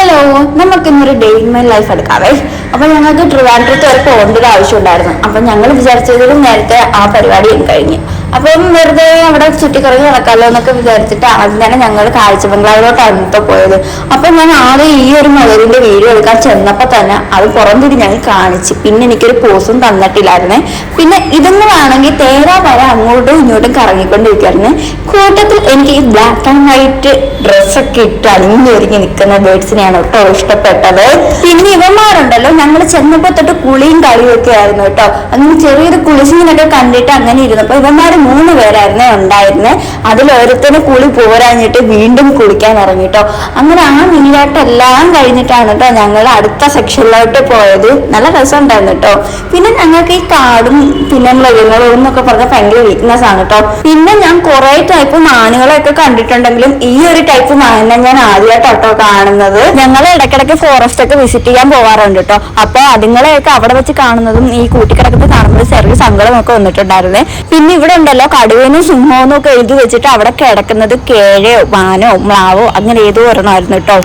Hello, നമുക്കിന്നൊരു day in my life എടുക്കാവേ. അപ്പൊ ഞങ്ങൾക്ക് ട്രിവാൻഡ്രത്ത് വരെ പോകേണ്ട ഒരു ആവശ്യം ഉണ്ടായിരുന്നു. അപ്പൊ ഞങ്ങൾ വിചാരിച്ചതിലും നേരത്തെ ആ പരിപാടിയും കഴിഞ്ഞു. അപ്പം വെറുതെ അവിടെ ചുറ്റിക്കറങ്ങി നടക്കാമല്ലോ എന്നൊക്കെ വിചാരിച്ചിട്ട് ആദ്യം തന്നെ ഞങ്ങൾ കാഴ്ച ബംഗ്ലാവിലോട്ടാണ് ഇപ്പോൾ പോയത്. അപ്പൊ ഞാൻ ആദ്യം ഈ ഒരു മലരിന്റെ വീഡിയോ എടുക്കാൻ ചെന്നപ്പോ തന്നെ അത് പുറംതിരി ഞങ്ങൾ കാണിച്ചു. പിന്നെ എനിക്കൊരു പോസും തന്നിട്ടില്ലായിരുന്നേ. പിന്നെ ഇതൊന്നുമാണെങ്കിൽ തേരാ വര അങ്ങോട്ടും ഇങ്ങോട്ടും കറങ്ങിക്കൊണ്ടിരിക്കുകയായിരുന്നു. കൂട്ടത്തിൽ എനിക്ക് ഈ ബ്ലാക്ക് ആൻഡ് വൈറ്റ് ഡ്രസ്സൊക്കെ ഇട്ട് അണിഞ്ഞൊരുങ്ങി നിൽക്കുന്ന ബേഡ്സിനെയാണ് കേട്ടോ ഇഷ്ടപ്പെട്ടത്. പിന്നെ ഇവന്മാരുണ്ടല്ലോ, ഞങ്ങൾ ചെന്നപ്പോ തൊട്ട് കുളിയും കളിയും ഒക്കെ ആയിരുന്നു കേട്ടോ. അങ്ങനെ ചെറിയൊരു കുളിസീനൊക്കെ കണ്ടിട്ട് അങ്ങനെ ഇരുന്നപ്പോ ഇവന്മാര് 3 പേരായിരുന്നേ ഉണ്ടായിരുന്നേ. അതിലൊരുത്തന് കുളി പോരാഞ്ഞിട്ട് വീണ്ടും കുളിക്കാൻ ഇറങ്ങിട്ടോ. അങ്ങനെ ആ മിനിയാട്ടെല്ലാം കഴിഞ്ഞിട്ടാണ് കേട്ടോ ഞങ്ങൾ അടുത്ത സെക്ഷനിലോട്ട് പോയത്. നല്ല രസമുണ്ടായിരുന്നു കേട്ടോ. പിന്നെ ഞങ്ങൾക്ക് ഈ കാടും പിന്നെ മൃഗങ്ങളും എന്നൊക്കെ പറഞ്ഞാൽ ഭയങ്കര വീക്ക്നെസ് ആണ് കേട്ടോ. പിന്നെ ഞാൻ കുറെ ടൈപ്പ് മാനുകളെയൊക്കെ കണ്ടിട്ടുണ്ടെങ്കിലും ഈ ഒരു ടൈപ്പ് മാനിനെ ഞാൻ ആദ്യമായിട്ടോ കാണുന്നത്. ഞങ്ങൾ ഇടയ്ക്കിടയ്ക്ക് ഫോറസ്റ്റ് ഒക്കെ വിസിറ്റ് ചെയ്യാൻ പോവാറുണ്ട് കേട്ടോ. അപ്പൊ അതുങ്ങളെയൊക്കെ അവിടെ വെച്ച് കാണുന്നതും ഈ കൂട്ടിക്കിടക്കുന്നത് കാണുന്നത് ചെറിയ സങ്കടമൊക്കെ വന്നിട്ടുണ്ടായിരുന്നേ. പിന്നെ ഇവിടെ ഉണ്ടല്ലോ കടുവനും സിംഹവും ഒക്കെ എഴുതി വെച്ചിട്ട് അവിടെ കിടക്കുന്നത് കേഴയോ മാനോ മ്ലാവോ അങ്ങനെ ഏതോ ഒരെണ്ണമായിരുന്നു കേട്ടോ.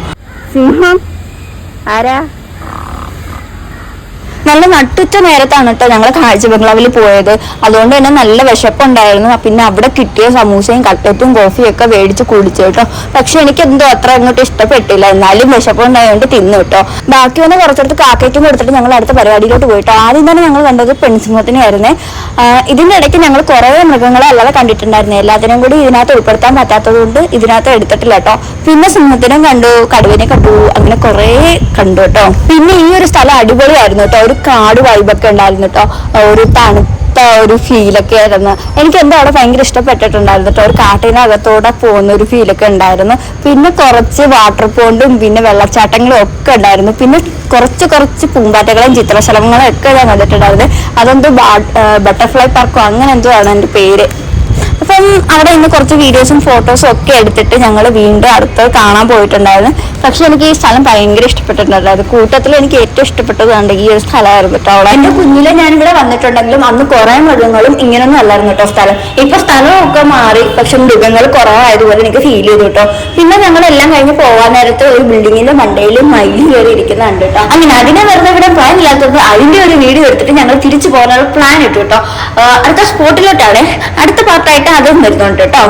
സിംഹം ആരാ? നല്ല നട്ടുച്ച നേരത്താണ് കേട്ടോ ഞങ്ങൾ കാഴ്ച ബംഗ്ലാവിൽ പോയത്. അതുകൊണ്ട് തന്നെ നല്ല വിശപ്പുണ്ടായിരുന്നു. പിന്നെ അവിടെ കിട്ടിയ സമൂസയും കട്ട്ലറ്റും കോഫിയും ഒക്കെ മേടിച്ച് കുടിച്ചു കേട്ടോ. പക്ഷെ എനിക്ക് എന്തോ അത്ര അങ്ങോട്ട് ഇഷ്ടപ്പെട്ടില്ല. എന്നാലും വിശപ്പുണ്ടായതുകൊണ്ട് തിന്നു കേട്ടോ. ബാക്കി വന്ന് കുറച്ചെടുത്ത് കാക്കയ്ക്കും കൊടുത്തിട്ട് ഞങ്ങൾ അടുത്ത പരിപാടിയിലോട്ട് പോയിട്ടോ. ആദ്യം തന്നെ ഞങ്ങൾ കണ്ടത് പെൺസിംഹത്തിനായിരുന്നേ. ഇതിന്റെ ഇടയ്ക്ക് ഞങ്ങൾ കുറെ മൃഗങ്ങളെ അല്ലാതെ കണ്ടിട്ടുണ്ടായിരുന്നു. എല്ലാത്തിനും കൂടി ഇതിനകത്ത് ഉൾപ്പെടുത്താൻ പറ്റാത്തത് കൊണ്ട് ഇതിനകത്ത് എടുത്തിട്ടില്ല കേട്ടോ. പിന്നെ സിംഹത്തിനും കണ്ടു, കടുവനെ കണ്ടു, അങ്ങനെ കുറെ കണ്ടു കേട്ടോ. പിന്നെ ഈ ഒരു സ്ഥലം അടിപൊളിയായിരുന്നു കേട്ടോ. ഒരു കാട് വൈബൊക്കെ ഉണ്ടായിരുന്നു കേട്ടോ. ഒരു തണുത്ത ഒരു ഫീലൊക്കെ ആയിരുന്നു. എനിക്ക് എന്താ അവിടെ ഭയങ്കര ഇഷ്ടപ്പെട്ടിട്ടുണ്ടായിരുന്നു കേട്ടോ. ഒരു കാട്ടിനകത്തോടെ പോകുന്ന ഒരു ഫീലൊക്കെ ഉണ്ടായിരുന്നു. പിന്നെ കുറച്ച് വാട്ടർ പോണ്ടും പിന്നെ വെള്ളച്ചാട്ടങ്ങളും ഒക്കെ ഉണ്ടായിരുന്നു. പിന്നെ കുറച്ച് പൂമ്പാറ്റകളും ചിത്രശലഭങ്ങളും ഒക്കെ ഞാൻ കണ്ടിട്ടുണ്ടായിരുന്നു. അതെന്തോ ബട്ടർഫ്ലൈ പാർക്കോ അങ്ങനെ എന്തോ ആണ് എൻ്റെ പേര്. അപ്പം അവിടെ ഇന്ന് കുറച്ച് വീഡിയോസും ഫോട്ടോസും ഒക്കെ എടുത്തിട്ട് ഞങ്ങൾ വീണ്ടും അടുത്ത് കാണാൻ പോയിട്ടുണ്ടായിരുന്നു. പക്ഷെ എനിക്ക് ഈ സ്ഥലം ഭയങ്കര ഇഷ്ടപ്പെട്ടിട്ടുണ്ടായിരുന്നു. കൂട്ടത്തിൽ എനിക്ക് ഏറ്റവും ഇഷ്ടപ്പെട്ടത് കണ്ട് ഈ ഒരു സ്ഥലമായിരുന്നു കേട്ടോ. അവിടെ എൻ്റെ കുഞ്ഞിലെ ഞാനിവിടെ വന്നിട്ടുണ്ടെങ്കിലും അന്ന് കുറെ മൃഗങ്ങളും ഇങ്ങനൊന്നും അല്ലായിരുന്നു കേട്ടോ സ്ഥലം. ഇപ്പൊ സ്ഥലമൊക്കെ മാറി, പക്ഷെ മൃഗങ്ങൾ കുറവായതുപോലെ എനിക്ക് ഫീൽ ചെയ്തു കേട്ടോ. പിന്നെ ഞങ്ങളെല്ലാം കഴിഞ്ഞ് പോകാൻ നേരത്ത് ഒരു ബിൽഡിങ്ങിന്റെ മണ്ടയിലും മയിൽ കയറി ഇരിക്കുന്നുണ്ട് കേട്ടോ. അങ്ങനെ അതിനെ വെറുതെ ഇവിടെ പ്ലാൻ ഇല്ലാത്തത് അതിന്റെ ഒരു വീഡിയോ എടുത്തിട്ട് ഞങ്ങൾ തിരിച്ചു പോകാനുള്ള പ്ലാൻ ഇട്ടു കേട്ടോ. അടുത്ത സ്പോട്ടിലോട്ടാണ് അടുത്ത പാർട്ടായിട്ട് അതും വരുന്നുണ്ട് കേട്ടോ.